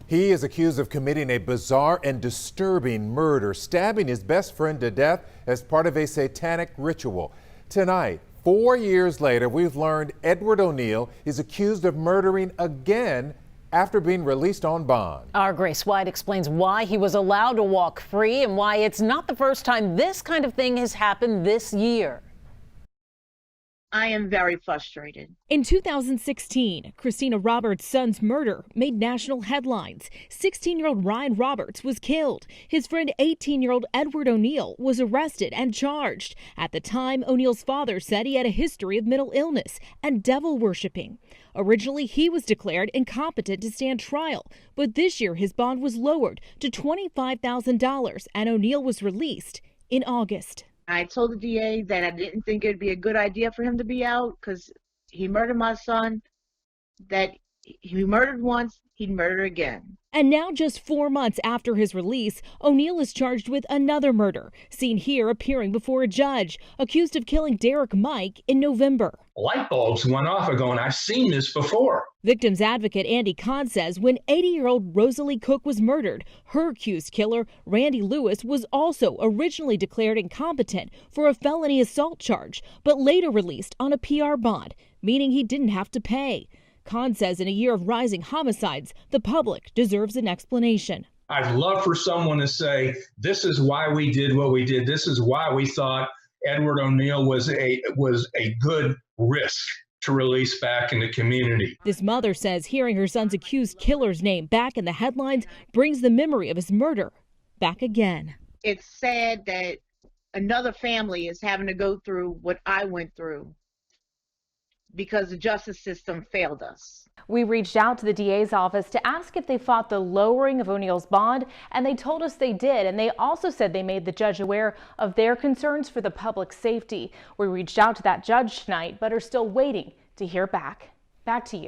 He is accused of committing a bizarre and disturbing murder, stabbing his best friend to death as part of a satanic ritual. Tonight, 4 years later, we've learned Edward O'Neill is accused of murdering again after being released on bond. Our Grace White explains why he was allowed to walk free and why it's not the first time this kind of thing has happened this year. I am very frustrated. In 2016, Christina Roberts' son's murder made national headlines. 16-year-old Ryan Roberts was killed. His friend 18-year-old Edward O'Neill was arrested and charged. At the time, O'Neill's father said he had a history of mental illness and devil worshiping. Originally, he was declared incompetent to stand trial, but this year his bond was lowered to $25,000 and O'Neill was released in August. I told the DA that I didn't think it'd be a good idea for him to be out because he murdered my son, that he murdered once, he'd murder again. And now, just 4 months after his release, O'Neill is charged with another murder, seen here appearing before a judge, accused of killing Derek Mike in November. Light bulbs went off going, I've seen this before. Victims advocate Andy Kahn says when 80-year-old Rosalie Cook was murdered, her accused killer, Randy Lewis, was also originally declared incompetent for a felony assault charge, but later released on a PR bond, meaning he didn't have to pay. Kahn says in a year of rising homicides, the public deserves an explanation. I'd love for someone to say, this is why we did what we did. This is why we thought Edward O'Neill was a good risk to release back in the community. This mother says hearing her son's accused killer's name back in the headlines brings the memory of his murder back again. It's sad that another family is having to go through what I went through because the justice system failed us. We reached out to the DA's office to ask if they fought the lowering of O'Neill's bond, and they told us they did. And they also said they made the judge aware of their concerns for the public safety. We reached out to that judge tonight, but are still waiting to hear back. Back to you.